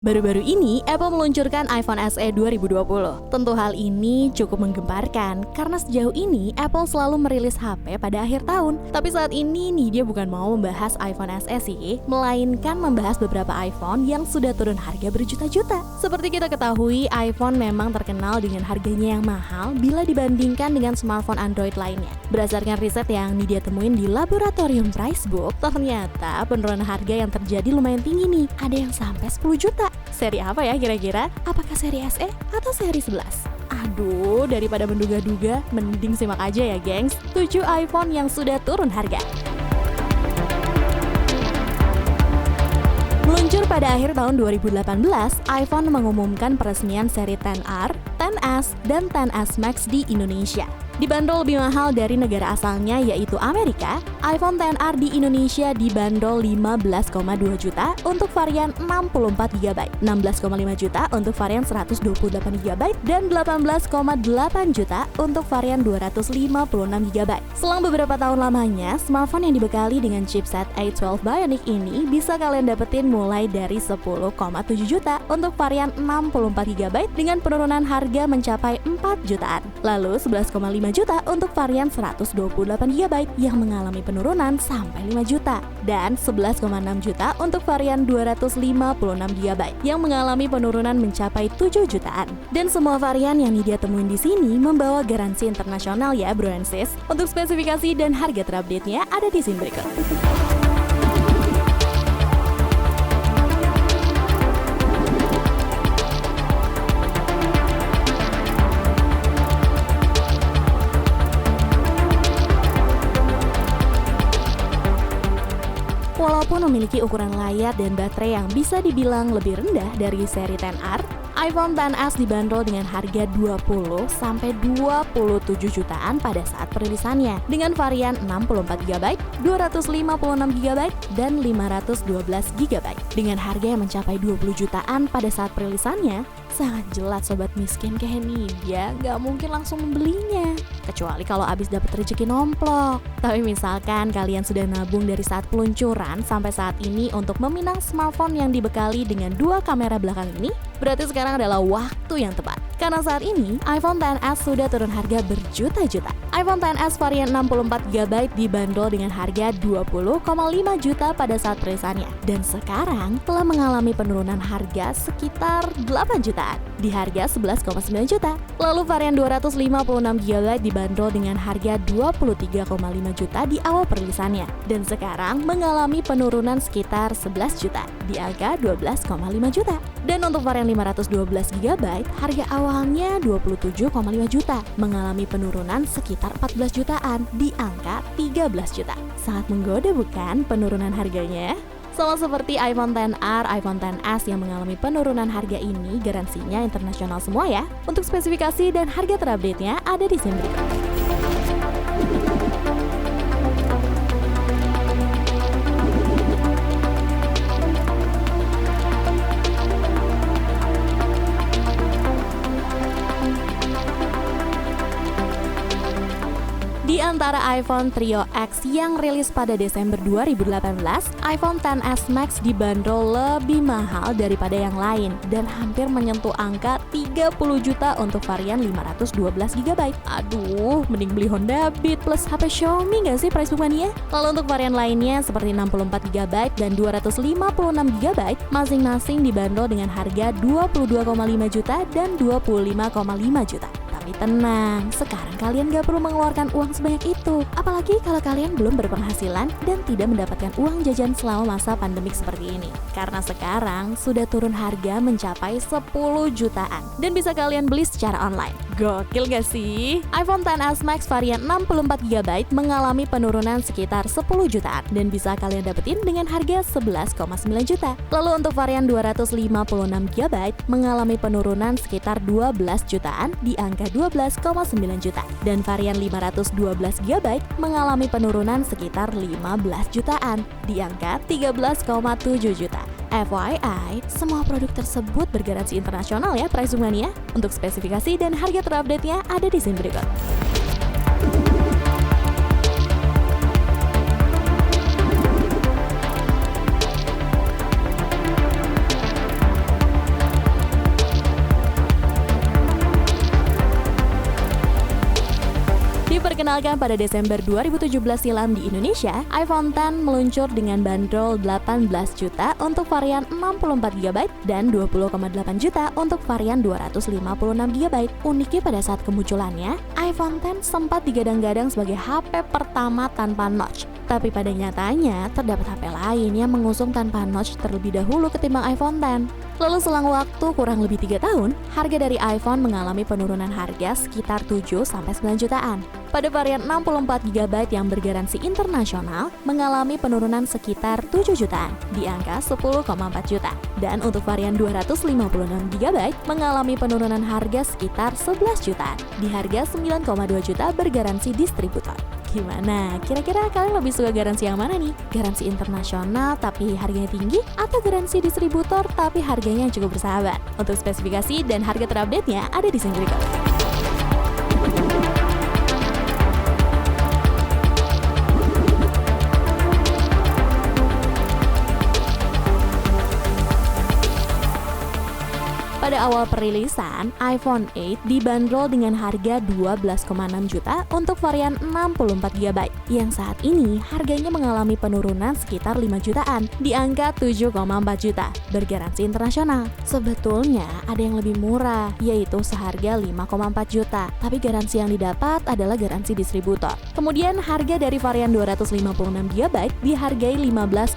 Baru-baru ini, Apple meluncurkan iPhone SE 2020. Tentu hal ini cukup menggemparkan, karena sejauh ini Apple selalu merilis HP pada akhir tahun. Tapi saat ini nih dia bukan mau membahas iPhone SE sih, melainkan membahas beberapa iPhone yang sudah turun harga berjuta-juta. Seperti kita ketahui, iPhone memang terkenal dengan harganya yang mahal bila dibandingkan dengan smartphone Android lainnya. Berdasarkan riset yang dia temuin di laboratorium Pricebook, ternyata penurunan harga yang terjadi lumayan tinggi nih, ada yang sampai 10 juta. Seri apa ya kira-kira? Apakah seri SE atau seri 11? Aduh, daripada menduga-duga, mending simak aja ya gengs, 7 iPhone yang sudah turun harga. Meluncur pada akhir tahun 2018, iPhone mengumumkan peresmian seri XR, XS, dan XS Max di Indonesia. Dibanderol lebih mahal dari negara asalnya yaitu Amerika, iPhone XR di Indonesia dibanderol 15,2 juta untuk varian 64GB, 16,5 juta untuk varian 128GB, dan 18,8 juta untuk varian 256GB. Selang beberapa tahun lamanya, smartphone yang dibekali dengan chipset A12 Bionic ini bisa kalian dapetin mulai dari 10,7 juta untuk varian 64GB dengan penurunan harga mencapai 4 jutaan. Lalu 11,5 juta untuk varian 128GB yang mengalami penurunan sampai 5 juta dan 11,6 juta untuk varian 256GB yang mengalami penurunan mencapai 7 jutaan. Dan semua varian yang dia temuin di sini membawa garansi internasional ya bro and sis. Untuk spesifikasi dan harga terupdate-nya ada di sini berikut. Walaupun memiliki ukuran layar dan baterai yang bisa dibilang lebih rendah dari seri XR, iPhone XS dibanderol dengan harga 20-27 jutaan pada saat perilisannya dengan varian 64GB, 256GB, dan 512GB. Dengan harga yang mencapai 20 jutaan pada saat perilisannya, sangat jelas sobat miskin kayak Nidia gak mungkin langsung membelinya. Kecuali kalau abis dapet rezeki nomplok. Tapi misalkan kalian sudah nabung dari saat peluncuran sampai saat ini untuk meminang smartphone yang dibekali dengan 2 kamera belakang ini, berarti sekarang adalah waktu yang tepat. Karena saat ini, iPhone XS sudah turun harga berjuta-juta. iPhone XS varian 64GB dibanderol dengan harga 20,5 juta pada saat perilisannya. Dan sekarang telah mengalami penurunan harga sekitar 8 jutaan di harga 11,9 juta. Lalu varian 256GB dibanderol dengan harga 23,5 juta di awal perilisannya. Dan sekarang mengalami penurunan sekitar 11 juta di angka 12,5 juta. Dan untuk varian 512GB, harga awalnya 27,5 juta, mengalami penurunan sekitar 14 jutaan di angka 13 juta. Sangat menggoda bukan penurunan harganya? Sama seperti iPhone XR, iPhone XS yang mengalami penurunan harga ini, garansinya internasional semua ya. Untuk spesifikasi dan harga terupdate-nya ada di sini berikut. Di antara iPhone Trio X yang rilis pada Desember 2018, iPhone XS Max dibanderol lebih mahal daripada yang lain dan hampir menyentuh angka 30 juta untuk varian 512GB. Aduh, mending beli Honda Beat plus HP Xiaomi gak sih price mania? Lalu untuk varian lainnya seperti 64GB dan 256GB masing-masing dibanderol dengan harga 22,5 juta dan 25,5 juta. Tapi tenang, sekarang kalian gak perlu mengeluarkan uang sebanyak itu. Apalagi kalau kalian belum berpenghasilan dan tidak mendapatkan uang jajan selama masa pandemik seperti ini. Karena sekarang sudah turun harga mencapai 10 jutaan dan bisa kalian beli secara online. Gokil gak sih? iPhone XS Max varian 64GB mengalami penurunan sekitar 10 jutaan dan bisa kalian dapetin dengan harga 11,9 juta. Lalu untuk varian 256GB mengalami penurunan sekitar 12 jutaan di angka 12,9 juta. Dan varian 512GB mengalami penurunan sekitar 15 jutaan di angka 13,7 juta. FYI, semua produk tersebut bergaransi internasional ya price mania. Untuk spesifikasi dan harga terupdate-nya ada di sini berikut. Diperkenalkan pada Desember 2017 silam di Indonesia, iPhone X meluncur dengan bandrol 18 juta untuk varian 64 GB dan 20,8 juta untuk varian 256 GB. Uniknya pada saat kemunculannya, iPhone X sempat digadang-gadang sebagai HP pertama tanpa notch. Tapi pada nyatanya, terdapat HP lain yang mengusung tanpa notch terlebih dahulu ketimbang iPhone X. Lalu selang waktu kurang lebih 3 tahun, harga dari iPhone mengalami penurunan harga sekitar 7-9 jutaan. Pada varian 64 GB yang bergaransi internasional, mengalami penurunan sekitar 7 jutaan, di angka 10,4 juta. Dan untuk varian 256 GB, mengalami penurunan harga sekitar 11 jutaan, di harga 9,2 juta bergaransi distributor. Gimana? Kira-kira kalian lebih suka garansi yang mana nih? Garansi internasional tapi harganya tinggi? Atau garansi distributor tapi harganya yang cukup bersahabat? Untuk spesifikasi dan harga terupdate-nya ada di sini berikut. Pada awal perilisan, iPhone 8 dibanderol dengan harga 12,6 juta untuk varian 64 GB, yang saat ini harganya mengalami penurunan sekitar 5 jutaan, di angka 7,4 juta, bergaransi internasional. Sebetulnya ada yang lebih murah, yaitu seharga 5,4 juta, tapi garansi yang didapat adalah garansi distributor. Kemudian harga dari varian 256 GB dihargai 15,4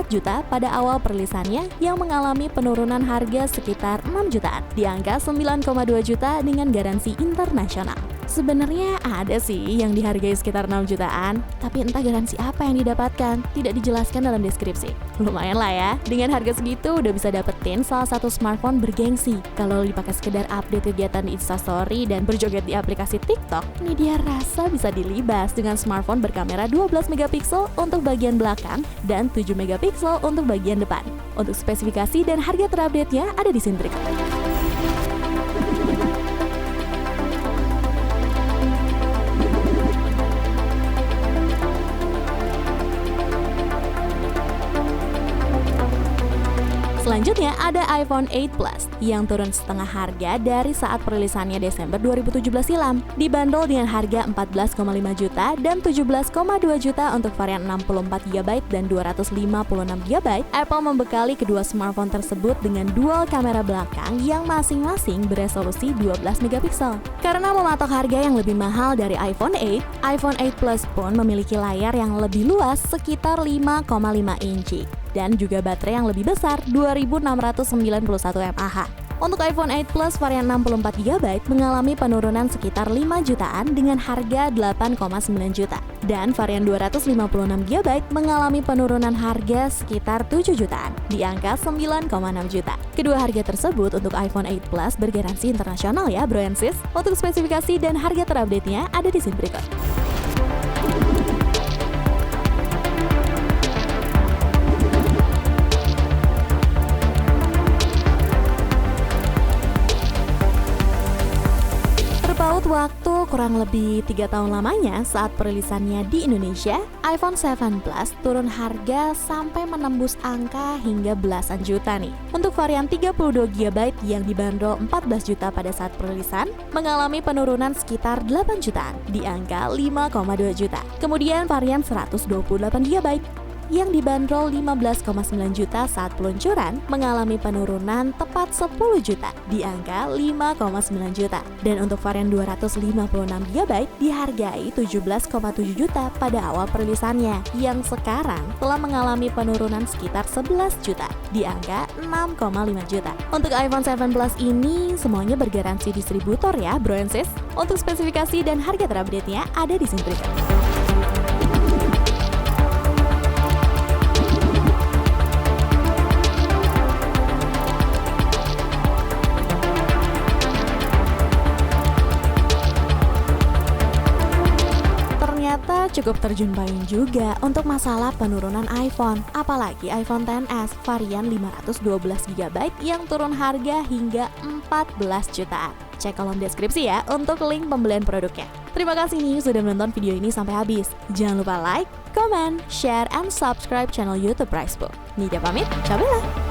juta pada awal perilisannya, yang mengalami penurunan harga sekitar 6 jutaan, di angka 9,2 juta dengan garansi internasional. Sebenarnya ada sih yang dihargai sekitar 6 jutaan, tapi entah garansi apa yang didapatkan, tidak dijelaskan dalam deskripsi. Lumayan lah ya, dengan harga segitu udah bisa dapetin salah satu smartphone bergengsi. Kalau dipakai sekedar update kegiatan di Instastory dan berjoget di aplikasi TikTok, nih dia rasa bisa dilibas dengan smartphone berkamera 12 megapiksel untuk bagian belakang dan 7 megapiksel untuk bagian depan. Untuk spesifikasi dan harga terupdate-nya ada di sini berikut. Selanjutnya ada iPhone 8 Plus yang turun setengah harga dari saat perilisannya Desember 2017 silam. Dibanderol dengan harga 14,5 juta dan 17,2 juta untuk varian 64 GB dan 256 GB. Apple membekali kedua smartphone tersebut dengan dual kamera belakang yang masing-masing beresolusi 12 megapiksel. Karena mematok harga yang lebih mahal dari iPhone 8, iPhone 8 Plus pun memiliki layar yang lebih luas sekitar 5,5 inci. Dan juga baterai yang lebih besar 2691 mAh. Untuk iPhone 8 Plus varian 64 GB mengalami penurunan sekitar 5 jutaan dengan harga 8,9 juta. Dan varian 256 GB mengalami penurunan harga sekitar 7 jutaan, di angka 9,6 juta. Kedua harga tersebut untuk iPhone 8 Plus bergaransi internasional ya bro and sis. Untuk spesifikasi dan harga terupdate-nya ada di sini berikut. Paut waktu kurang lebih 3 tahun lamanya saat perilisannya di Indonesia, iPhone 7 Plus turun harga sampai menembus angka hingga belasan juta nih. Untuk varian 32 GB yang dibanderol 14 juta pada saat perilisan, mengalami penurunan sekitar 8 jutaan, di angka 5,2 juta. Kemudian varian 128 GB yang dibanderol 15,9 juta saat peluncuran mengalami penurunan tepat 10 juta di angka 5,9 juta. Dan untuk varian 256 GB dihargai 17,7 juta pada awal perilisannya, yang sekarang telah mengalami penurunan sekitar 11 juta di angka 6,5 juta. Untuk iPhone 7 Plus ini semuanya bergaransi distributor ya bro and sis. Untuk spesifikasi dan harga terupdate-nya ada di sini berikut. Ternyata cukup terjun payung juga untuk masalah penurunan iPhone, apalagi iPhone XS varian 512 GB yang turun harga hingga 14 jutaan. Cek kolom deskripsi ya untuk link pembelian produknya. Terima kasih nih sudah menonton video ini sampai habis. Jangan lupa like, comment, share, and subscribe channel YouTube Brightspool. Nidia pamit, cabela!